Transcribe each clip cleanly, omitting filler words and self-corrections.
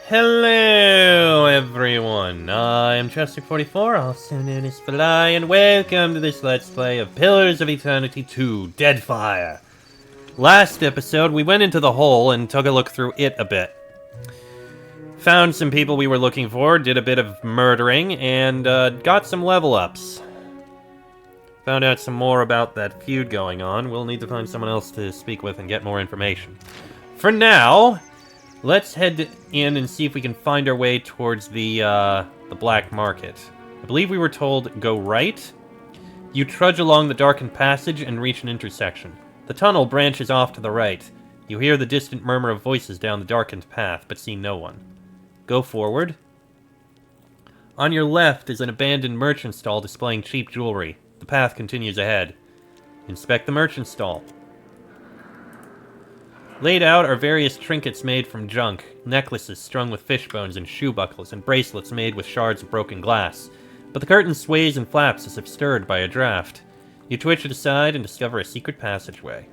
Hello, everyone. I'm Chester44, also known as Fly, and welcome to this Let's Play of Pillars of Eternity 2, Deadfire. Last episode, we went into the hole and took a look through it a bit. Found some people we were looking for, did a bit of murdering, and got some level ups. Found out some more about that feud going on. We'll need to find someone else to speak with and get more information. For now, let's head in and see if we can find our way towards the black market. I believe we were told go right. You trudge along the darkened passage and reach an intersection. The tunnel branches off to the right. You hear the distant murmur of voices down the darkened path, but see no one. Go forward. On your left is an abandoned merchant stall displaying cheap jewelry. The path continues ahead. Inspect the merchant stall. Laid out are various trinkets made from junk, necklaces strung with fish bones and shoe buckles, and bracelets made with shards of broken glass. But the curtain sways and flaps as if stirred by a draft. You twitch it aside and discover a secret passageway.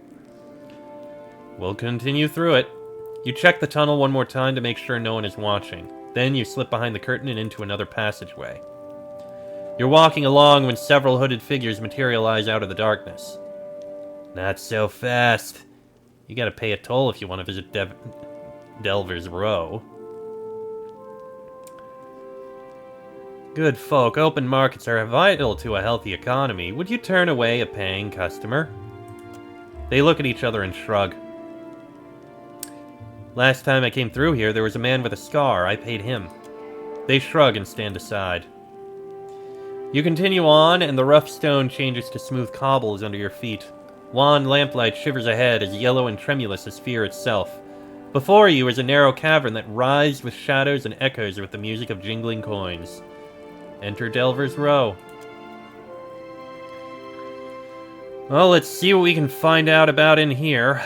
We'll continue through it. You check the tunnel one more time to make sure no one is watching. Then you slip behind the curtain and into another passageway. You're walking along when several hooded figures materialize out of the darkness. Not so fast. You gotta pay a toll if you want to visit Delver's Row. Good folk, open markets are vital to a healthy economy. Would you turn away a paying customer? They look at each other and shrug. Last time I came through here, there was a man with a scar. I paid him. They shrug and stand aside. You continue on, and the rough stone changes to smooth cobbles under your feet. Wan lamplight shivers ahead, as yellow and tremulous as fear itself. Before you is a narrow cavern that writhes with shadows and echoes with the music of jingling coins. Enter Delver's Row. Well, let's see what we can find out about in here.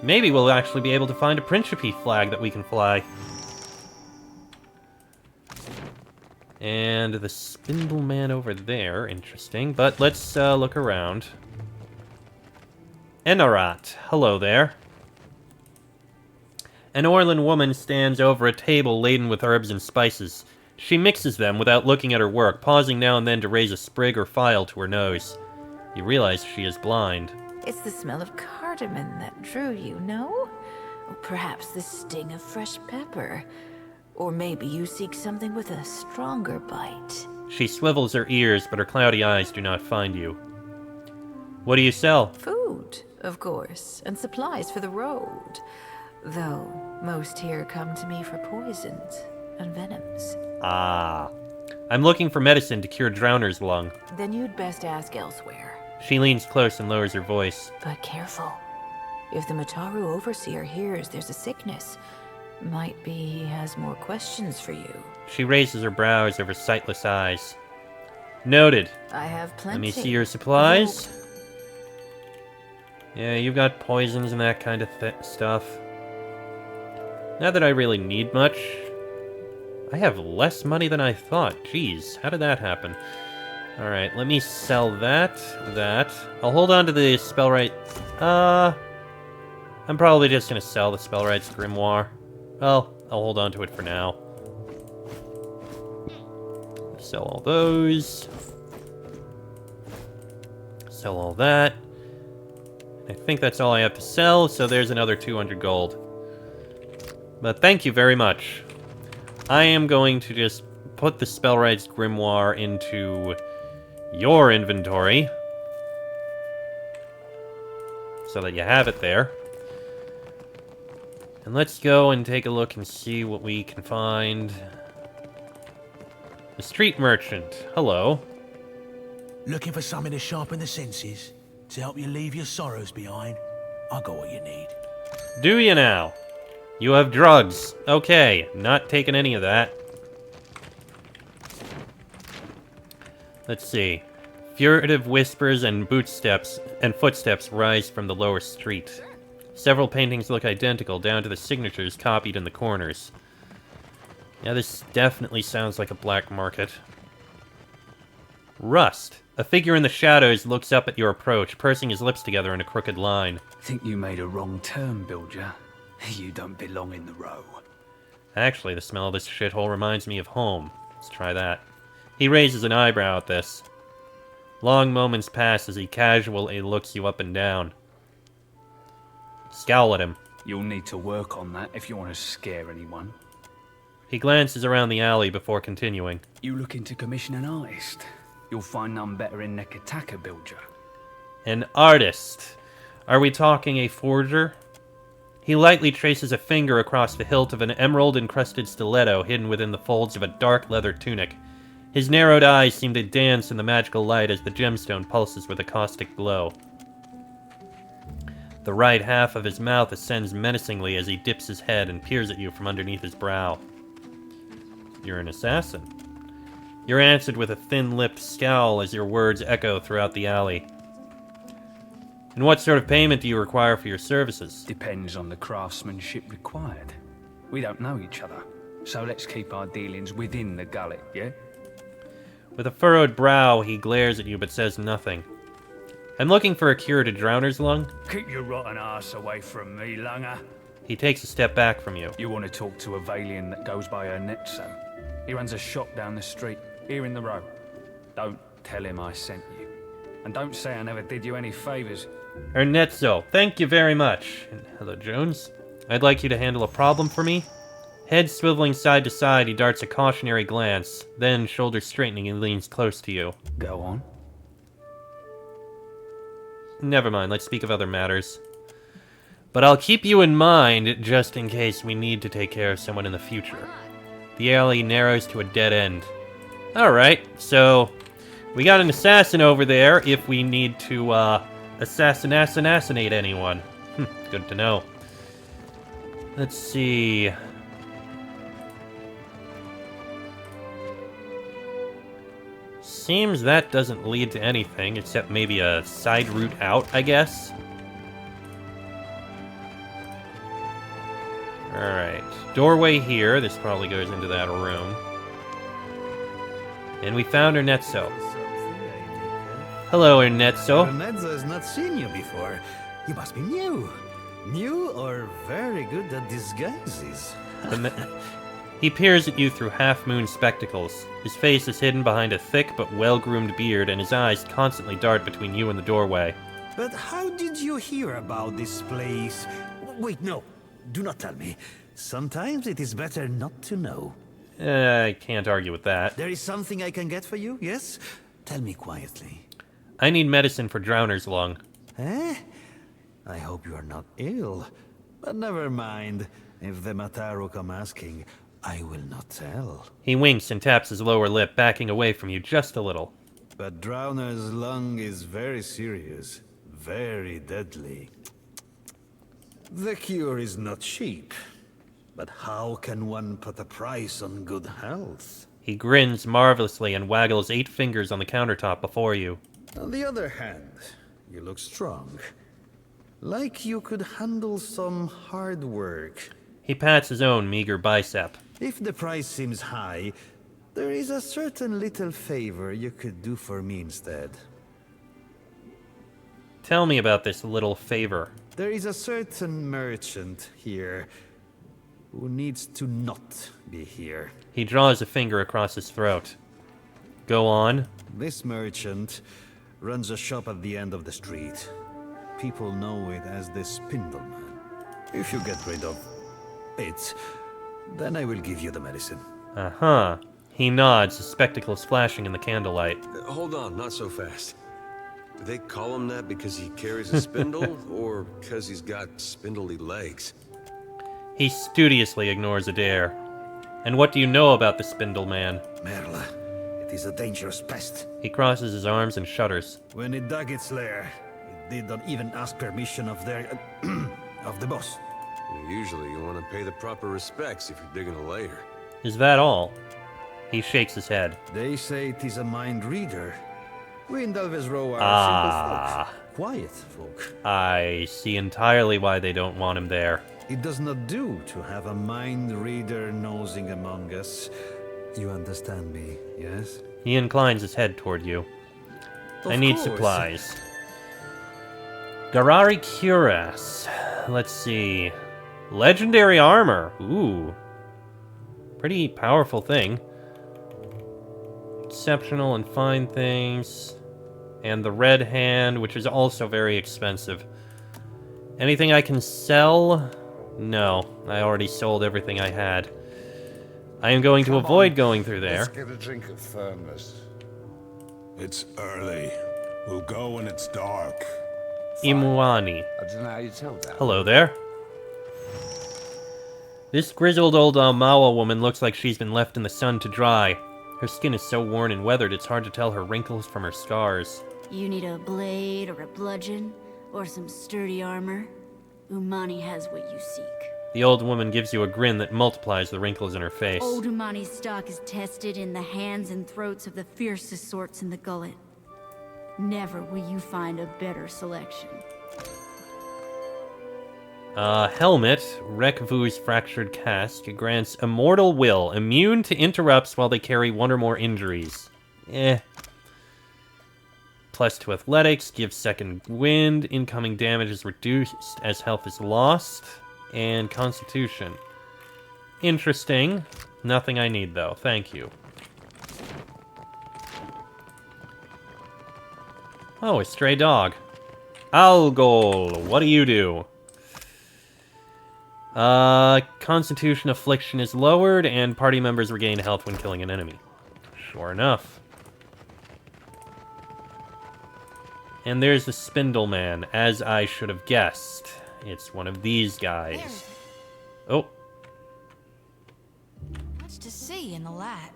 Maybe we'll actually be able to find a Principe flag that we can fly. And the Spindle Man over there, interesting. But let's look around. Enarat, hello there. An Orlan woman stands over a table laden with herbs and spices. She mixes them without looking at her work, pausing now and then to raise a sprig or file to her nose. You realize she is blind. It's the smell of cardamom that drew you, no? Or perhaps the sting of fresh pepper. Or maybe you seek something with a stronger bite. She swivels her ears, but her cloudy eyes do not find you. What do you sell? Food, of course, and supplies for the road. Though most here come to me for poisons and venoms. Ah. I'm looking for medicine to cure Drowner's lung. Then you'd best ask elsewhere. She leans close and lowers her voice. But careful. If the Mataru overseer hears there's a sickness, might be he has more questions for you. She raises her brows over sightless eyes. Noted. I have plenty. Let me see your supplies. Yeah, you've got poisons and that kind of stuff. Not that I really need much. I have less money than I thought. Jeez, how did that happen? Alright, let me sell that. I'll hold on to the Spellwright. I'm probably just gonna sell the Spellwright's Grimoire. Well, I'll hold on to it for now. Sell all those. Sell all that. I think that's all I have to sell, so there's another 200 gold. But thank you very much. I am going to just put the Spellwright's Grimoire into your inventory, so that you have it there. And let's go and take a look and see what we can find. The street merchant. Hello. Looking for something to sharpen the senses? To help you leave your sorrows behind? I got what you need. Do you now? You have drugs. Okay, not taking any of that. Let's see. Furtive whispers and footsteps rise from the lower street. Several paintings look identical, down to the signatures copied in the corners. Yeah, this definitely sounds like a black market. Rust. A figure in the shadows looks up at your approach, pursing his lips together in a crooked line. Think you made a wrong turn, Bilger. You don't belong in the row. Actually, the smell of this shithole reminds me of home. Let's try that. He raises an eyebrow at this. Long moments pass as he casually looks you up and down. Scowl at him. You'll need to work on that if you want to scare anyone. He glances around the alley before continuing. You looking to commission an artist? You'll find none better in Nekataka, Bilger. An artist. Are we talking a forger? He lightly traces a finger across the hilt of an emerald-encrusted stiletto hidden within the folds of a dark leather tunic. His narrowed eyes seem to dance in the magical light as the gemstone pulses with a caustic glow. The right half of his mouth ascends menacingly as he dips his head and peers at you from underneath his brow. You're an assassin. You're answered with a thin-lipped scowl as your words echo throughout the alley. And what sort of payment do you require for your services? Depends on the craftsmanship required. We don't know each other, so let's keep our dealings within the gullet, yeah? With a furrowed brow, he glares at you but says nothing. I'm looking for a cure to Drowner's Lung. Keep your rotten ass away from me, Lunger. He takes a step back from you. You want to talk to a Valian that goes by Ernetzo. He runs a shop down the street, here in the row. Don't tell him I sent you. And don't say I never did you any favors. Ernetzo, thank you very much. And hello, Jones. I'd like you to handle a problem for me. Head swiveling side to side, he darts a cautionary glance. Then, shoulders straightening, he leans close to you. Go on. Never mind, let's speak of other matters. But I'll keep you in mind, just in case we need to take care of someone in the future. The alley narrows to a dead end. Alright, so we got an assassin over there if we need to, assassinate anyone. Good to know. Let's see. Seems that doesn't lead to anything, except maybe a side route out, I guess. Alright. Doorway here. This probably goes into that room. And we found Ernetzo. Hello, Ernetzo. Ernetzo has not seen you before. You must be new. New or very good at disguises. He peers at you through half-moon spectacles. His face is hidden behind a thick but well-groomed beard, and his eyes constantly dart between you and the doorway. But how did you hear about this place? Wait, no. Do not tell me. Sometimes it is better not to know. I can't argue with that. There is something I can get for you, yes? Tell me quietly. I need medicine for Drowner's Lung. Eh? I hope you are not ill. But never mind. If the Mataru come asking, I will not tell. He winks and taps his lower lip, backing away from you just a little. But Drowner's Lung is very serious. Very deadly. The cure is not cheap. But how can one put a price on good health? He grins marvelously and waggles 8 fingers on the countertop before you. On the other hand, you look strong. Like you could handle some hard work. He pats his own meager bicep. If the price seems high, there is a certain little favor you could do for me instead. Tell me about this little favor. There is a certain merchant here who needs to not be here. He draws a finger across his throat. Go on. This merchant runs a shop at the end of the street. People know it as the Spindleman. If you get rid of it, then I will give you the medicine. Uh-huh. He nods, his spectacles flashing in the candlelight. Hold on, not so fast. Do they call him that because he carries a spindle, or because he's got spindly legs? He studiously ignores Adair. And what do you know about the Spindle Man? Merla, it is a dangerous pest. He crosses his arms and shudders. When it dug its lair, it did not even ask permission of their... of the boss. Usually you want to pay the proper respects if you're digging a lair. Is that all? He shakes his head. They say it is a mind reader. We in Delves Row are simple folk. Quiet folk. I see entirely why they don't want him there. It does not do to have a mind reader nosing among us. You understand me, yes? He inclines his head toward you. I need supplies. Garari Cuirass. Let's see. Legendary armor. Ooh. Pretty powerful thing. Exceptional and fine things. And the red hand, which is also very expensive. Anything I can sell? No, I already sold everything I had. I am going to avoid going through there. Let's get a drink of firmness. It's early. We'll go when it's dark. Imwani. I don't know how you tell that. Hello there. This grizzled old Almawa woman looks like she's been left in the sun to dry. Her skin is so worn and weathered it's hard to tell her wrinkles from her scars. You need a blade or a bludgeon or some sturdy armor. Umani has what you seek. The old woman gives you a grin that multiplies the wrinkles in her face. Old Umani's stock is tested in the hands and throats of the fiercest sorts in the gullet. Never will you find a better selection. Helmet, Rekvu's fractured casque, grants immortal will, immune to interrupts while they carry one or more injuries. Plus to athletics, gives second wind, incoming damage is reduced as health is lost, and constitution. Interesting. Nothing I need though, thank you. Oh, a stray dog. Algol, what do you do? Constitution affliction is lowered, and party members regain health when killing an enemy. Sure enough. And there's the Spindle Man, as I should have guessed. It's one of these guys. Oh. Much to see in the light.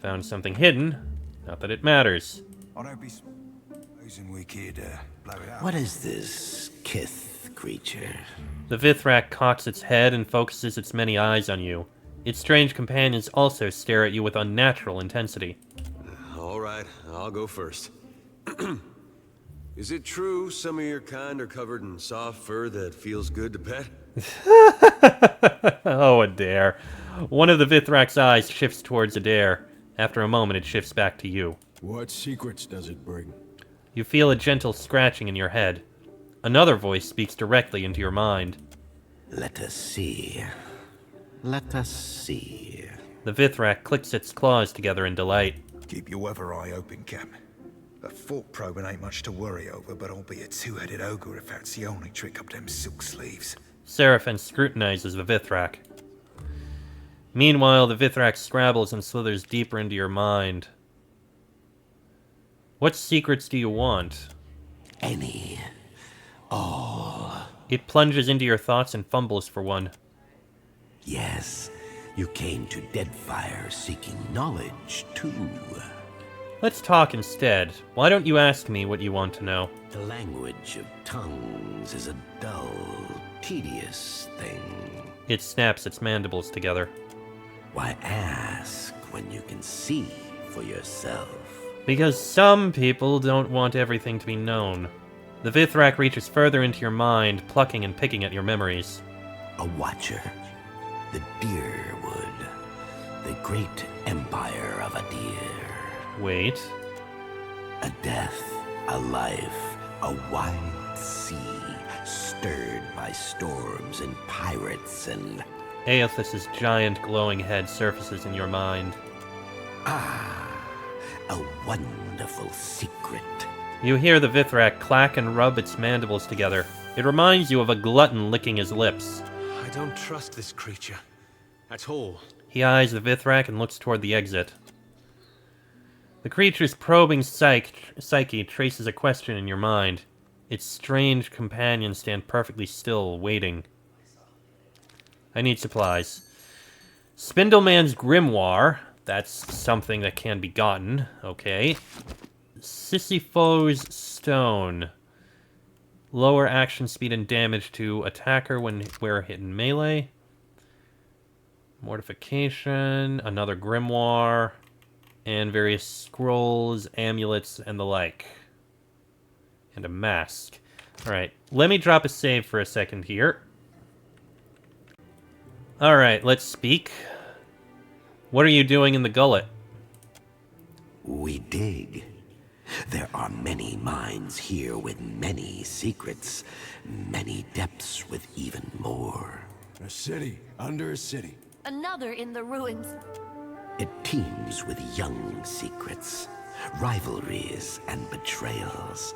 Found something hidden. Not that it matters. I don't be supposing we could blow it up. What is this Kith creature? The Vithrak cocks its head and focuses its many eyes on you. Its strange companions also stare at you with unnatural intensity. All right, I'll go first. Is it true some of your kind are covered in soft fur that feels good to pet? Oh, Adair. One of the Vithrak's eyes shifts towards Adair. After a moment, it shifts back to you. What secrets does it bring? You feel a gentle scratching in your head. Another voice speaks directly into your mind. Let us see. Let us see. The Vithrak clicks its claws together in delight. Keep your weather eye open, Cap. A fork probing ain't much to worry over, but I'll be a two-headed ogre if that's the only trick up them silk sleeves. Seraphin scrutinizes the Vithrak. Meanwhile, the Vithrak scrabbles and slithers deeper into your mind. What secrets do you want? Any. All. It plunges into your thoughts and fumbles for one. Yes, you came to Deadfire seeking knowledge, too. Let's talk instead. Why don't you ask me what you want to know? The language of tongues is a dull, tedious thing. It snaps its mandibles together. Why ask when you can see for yourself? Because some people don't want everything to be known. The Vithrak reaches further into your mind, plucking and picking at your memories. A watcher. The Deerwood. The great empire of Adir. Wait. A death, a life, a wide sea, stirred by storms and pirates and... Aethys's giant glowing head surfaces in your mind. Ah, a wonderful secret. You hear the Vithrak clack and rub its mandibles together. It reminds you of a glutton licking his lips. I don't trust this creature. At all. He eyes the Vithrak and looks toward the exit. The creature's probing psyche traces a question in your mind. Its strange companions stand perfectly still, waiting. I need supplies. Spindleman's Grimoire. That's something that can be gotten. Okay. Sisypho's Stone. Lower action speed and damage to attacker when we're hit in melee. Mortification. Another Grimoire. And various scrolls, amulets, and the like. And a mask. Alright, let me drop a save for a second here. Alright, let's speak. What are you doing in the gullet? We dig. There are many mines here with many secrets, many depths with even more. A city under a city. Another in the ruins. It teems with young secrets, rivalries, and betrayals.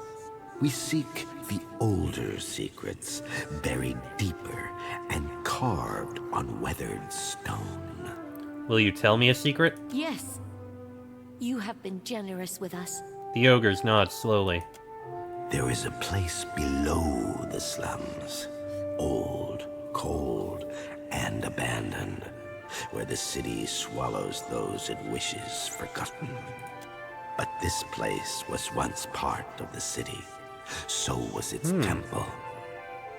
We seek the older secrets, buried deeper and carved on weathered stone. Will you tell me a secret? Yes. You have been generous with us. The ogres nod slowly. There is a place below the slums, old, cold, and abandoned, where the city swallows those it wishes forgotten. But this place was once part of the city. So was its temple,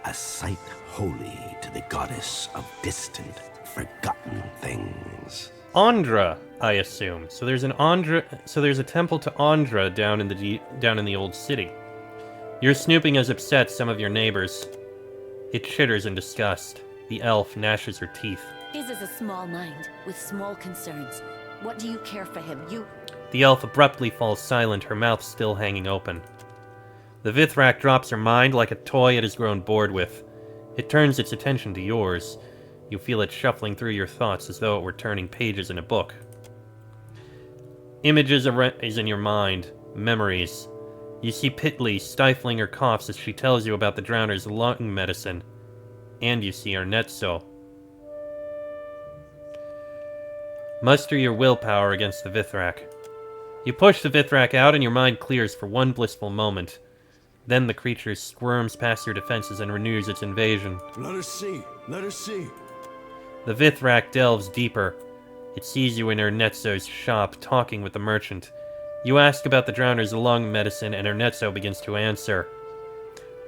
a site holy to the goddess of distant, forgotten things. Andra, I assume. So there's a temple to Andra down in the old city. Your snooping has upset some of your neighbors. It chitters in disgust. The elf gnashes her teeth. His is a small mind, with small concerns. What do you care for him? The elf abruptly falls silent, her mouth still hanging open. The Vithrak drops her mind like a toy it has grown bored with. It turns its attention to yours. You feel it shuffling through your thoughts as though it were turning pages in a book. Images arise in your mind, memories. You see Pitli stifling her coughs as she tells you about the drowner's lung medicine. And you see Ernetzo. Muster your willpower against the Vithrak. You push the Vithrak out and your mind clears for one blissful moment. Then the creature squirms past your defenses and renews its invasion. Let us see. Let us see. The Vithrak delves deeper. It sees you in Ernetzo's shop, talking with the merchant. You ask about the drowner's lung medicine, and Ernetzo begins to answer.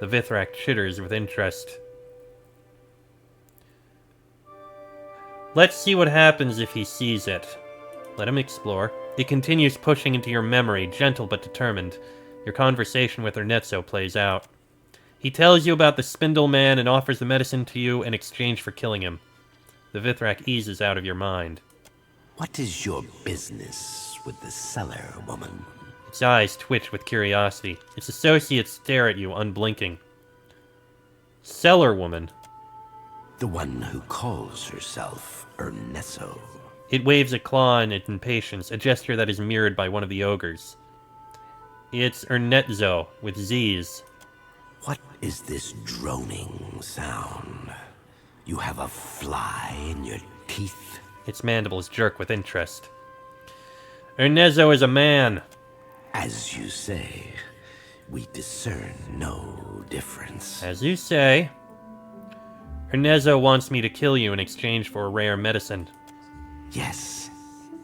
The Vithrak chitters with interest. Let's see what happens if he sees it. Let him explore. It continues pushing into your memory, gentle but determined. Your conversation with Ernetzo plays out. He tells you about the Spindle Man and offers the medicine to you in exchange for killing him. The Vithrak eases out of your mind. What is your business with the cellar woman? Its eyes twitch with curiosity. Its associates stare at you, unblinking. Cellar woman. The one who calls herself Ernetzo. It waves a claw in impatience, a gesture that is mirrored by one of the ogres. It's Ernetzo, with Z's. What is this droning sound? You have a fly in your teeth? Its mandibles jerk with interest. Ernetzo is a man. As you say, we discern no difference. As you say. Ernetzo wants me to kill you in exchange for a rare medicine. Yes,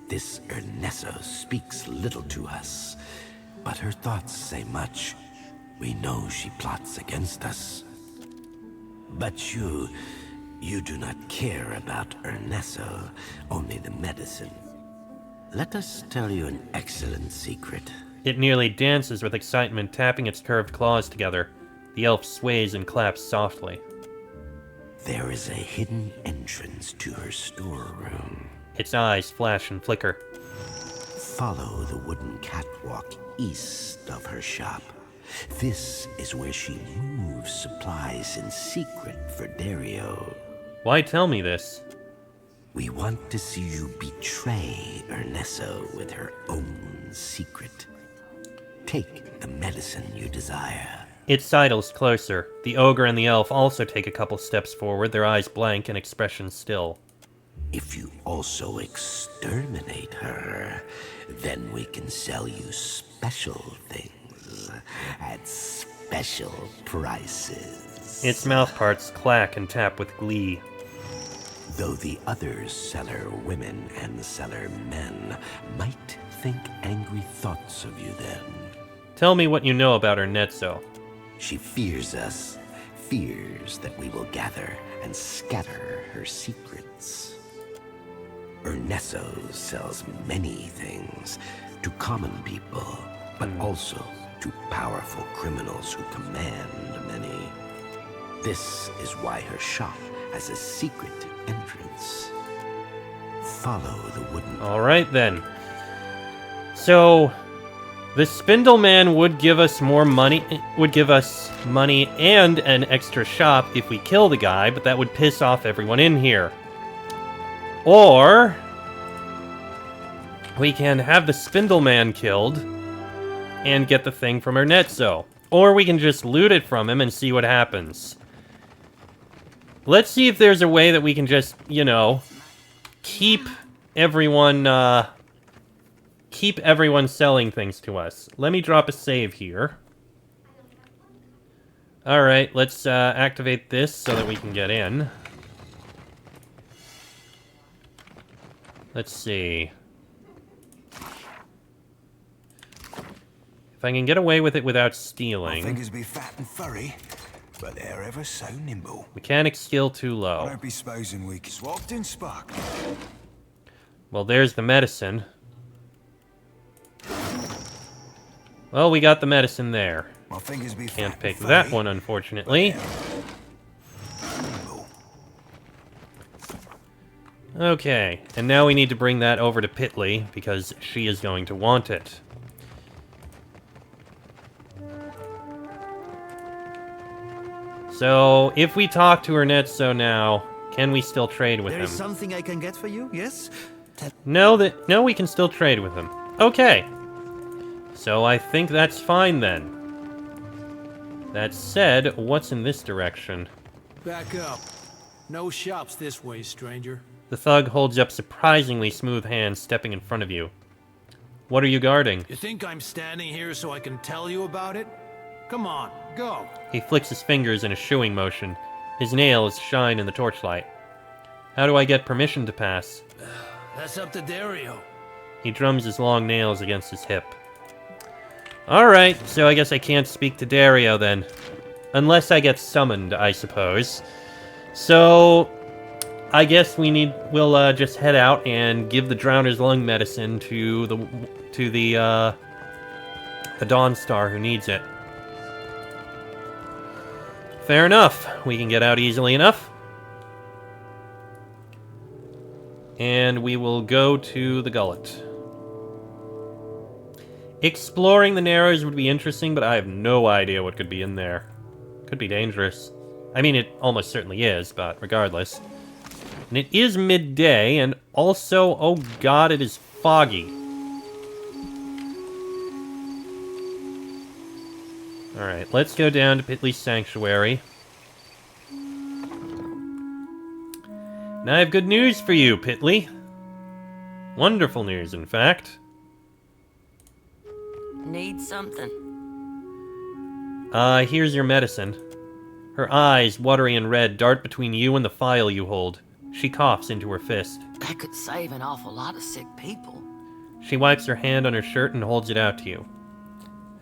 this Ernetzo speaks little to us, but her thoughts say much. We know she plots against us. But you do not care about Ernetzo, only the medicine. Let us tell you an excellent secret. It nearly dances with excitement, tapping its curved claws together. The elf sways and claps softly. There is a hidden entrance to her storeroom. Its eyes flash and flicker. Follow the wooden catwalk east of her shop. This is where she moves supplies in secret for Dario. Why tell me this? We want to see you betray Ernetzo with her own secret. Take the medicine you desire. It sidles closer. The ogre and the elf also take a couple steps forward, their eyes blank and expression still. If you also exterminate her, then we can sell you special things at special prices. Its mouth parts clack and tap with glee. Though the other cellar women and cellar men might think angry thoughts of you then. Tell me what you know about Ernetzo. She fears us, fears that we will gather and scatter her secrets. Ernetzo sells many things to common people, but also to powerful criminals who command many. This is why her shop has a secret entrance. Follow the wooden... All right, then. So, the Spindle Man would give us more money, and an extra shop if we kill the guy, but that would piss off everyone in here. Or we can have the Spindleman killed and get the thing from Ernetzo. Or we can just loot it from him and see what happens. Let's see if there's a way that we can just, you know, keep everyone selling things to us. Let me drop a save here. Alright, let's activate this so that we can get in. Let's see. If I can get away with it without stealing. My fingers be fat and furry, but they're ever so nimble. Mechanic skill too I low. don't be supposing we can swapped and spark. Well, there's the medicine. Well, we got the medicine there. My fingers be Can't fat pick and that furry, one, unfortunately. Okay, and now we need to bring that over to Pitley, because she is going to want it. So, if we talk to Ernetzo now, can we still trade with There him? is something I can get for you, yes? No, we can still trade with him. Okay. So I think that's fine then. That said, what's in this direction? Back up. No shops this way, stranger. The thug holds up surprisingly smooth hands, stepping in front of you. What are you guarding? You think I'm standing here so I can tell you about it? Come on, go. He flicks his fingers in a shooing motion. His nails shine in the torchlight. How do I get permission to pass? That's up to Dario. He drums his long nails against his hip. Alright, so I guess I can't speak to Dario then. Unless I get summoned, I suppose. So, I guess we'll just head out and give the Drowner's Lung medicine to the Dawnstar who needs it. Fair enough. We can get out easily enough. And we will go to the Gullet. Exploring the Narrows would be interesting, but I have no idea what could be in there. Could be dangerous. I mean, it almost certainly is, but regardless. And it is midday, and also, oh god, it is foggy. Alright, let's go down to Pitley's Sanctuary. And I have good news for you, Pitley. Wonderful news, in fact. Need something? Here's your medicine. Her eyes, watery and red, dart between you and the phial you hold. She coughs into her fist. That could save an awful lot of sick people. She wipes her hand on her shirt and holds it out to you.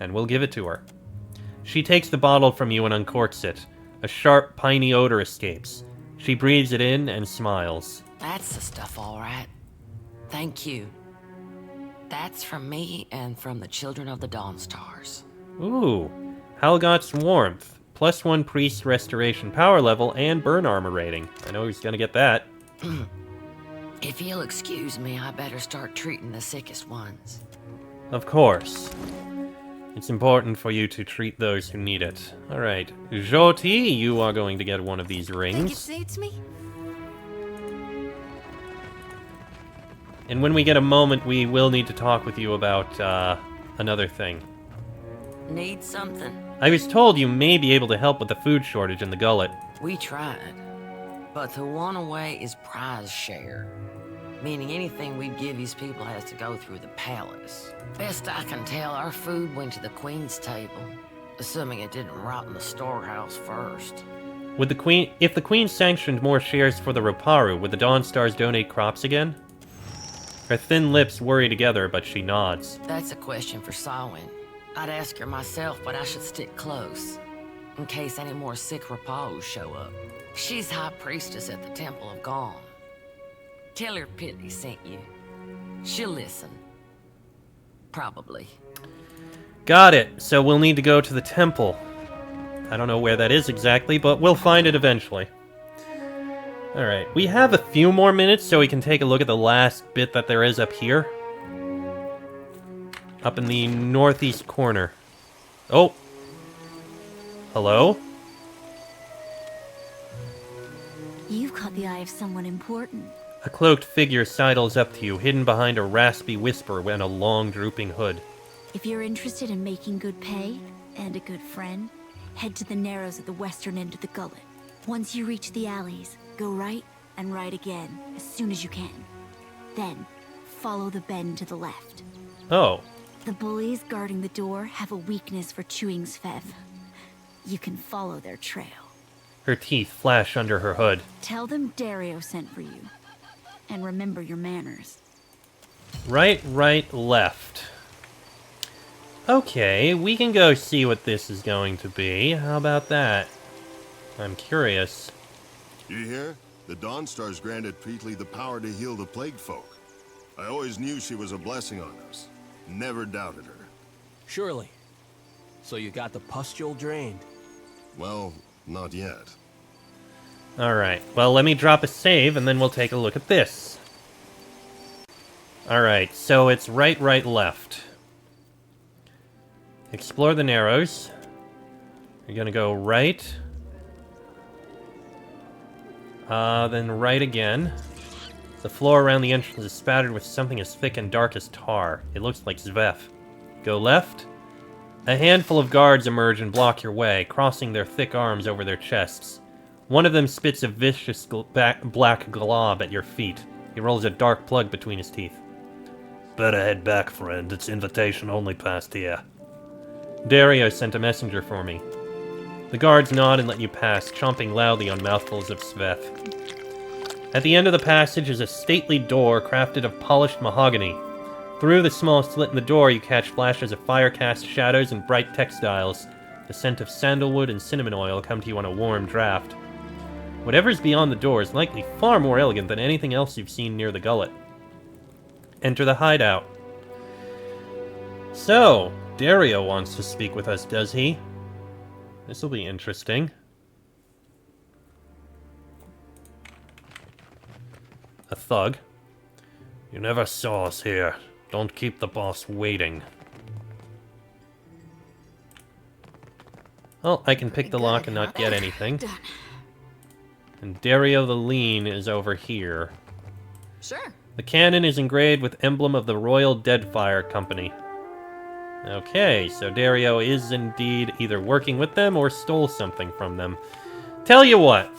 And we'll give it to her. She takes the bottle from you and uncorks it. A sharp, piney odor escapes. She breathes it in and smiles. That's the stuff, all right. Thank you. That's from me and from the children of the Dawnstars. Ooh. Halgot's Warmth. +1 priest restoration power level and burn armor rating. I know he's gonna get that. If you'll excuse me, I better start treating the sickest ones. Of course. It's important for you to treat those who need it. Alright. Jyoti, you are going to get one of these rings. Think it suits me? And when we get a moment, we will need to talk with you about, another thing. Need something? I was told you may be able to help with the food shortage in the Gullet. We tried. But the one away is prize share. Meaning anything we give these people has to go through the palace. Best I can tell, our food went to the Queen's table. Assuming it didn't rot in the storehouse first. If the Queen sanctioned more shares for the Roparu, would the Dawnstars donate crops again? Her thin lips worry together, but she nods. That's a question for Samhain. I'd ask her myself, but I should stick close. In case any more sick Rapahus show up. She's High Priestess at the Temple of Gone. Tell her Pitley sent you. She'll listen. Probably. Got it. So we'll need to go to the temple. I don't know where that is exactly, but we'll find it eventually. Alright, we have a few more minutes so we can take a look at the last bit that there is up here. Up in the northeast corner. Oh! Hello? You've caught the eye of someone important. A cloaked figure sidles up to you, hidden behind a raspy whisper and a long, drooping hood. If you're interested in making good pay and a good friend, head to the Narrows at the western end of the gullet. Once you reach the alleys, go right and right again as soon as you can. Then, follow the bend to the left. Oh. The bullies guarding the door have a weakness for chewing Svev. You can follow their trail. Her teeth flash under her hood. Tell them Dario sent for you. And remember your manners. Right, left. Okay, we can go see what this is going to be. How about that? I'm curious. You hear? The Dawnstar's granted Peetly the power to heal the plagued folk. I always knew she was a blessing on us. Never doubted her. Surely. So you got the pustule drained? Well, not yet. Alright, well, let me drop a save, and then we'll take a look at this. Alright, so it's right, left. Explore the Narrows. You're gonna go right. Then right again. The floor around the entrance is spattered with something as thick and dark as tar. It looks like Svev. Go left. A handful of guards emerge and block your way, crossing their thick arms over their chests. One of them spits a vicious black glob at your feet. He rolls a dark plug between his teeth. Better head back, friend. It's invitation only past here. Dario sent a messenger for me. The guards nod and let you pass, chomping loudly on mouthfuls of Svev. At the end of the passage is a stately door crafted of polished mahogany. Through the small slit in the door, you catch flashes of fire-cast shadows and bright textiles. The scent of sandalwood and cinnamon oil come to you on a warm draft. Whatever's beyond the door is likely far more elegant than anything else you've seen near the gullet. Enter the hideout. So, Dario wants to speak with us, does he? This'll be interesting. A thug. You never saw us here. Don't keep the boss waiting. Well, I can pick the lock and not get anything. And Dario the Lean is over here. Sure. The cannon is engraved with emblem of the Royal Deadfire Company. Okay, so Dario is indeed either working with them or stole something from them. Tell you what.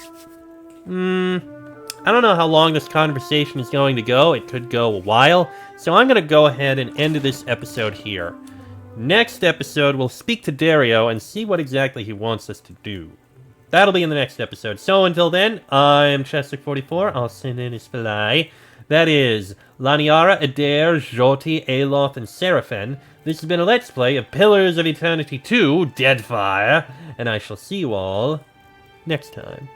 I don't know how long this conversation is going to go. It could go a while. So I'm going to go ahead and end this episode here. Next episode, we'll speak to Dario and see what exactly he wants us to do. That'll be in the next episode. So until then, I'm Cheswick44. I'll send in his fly. That is Laniara, Adair, Joti, Aloth, and Seraphin. This has been a Let's Play of Pillars of Eternity 2, Deadfire, and I shall see you all next time.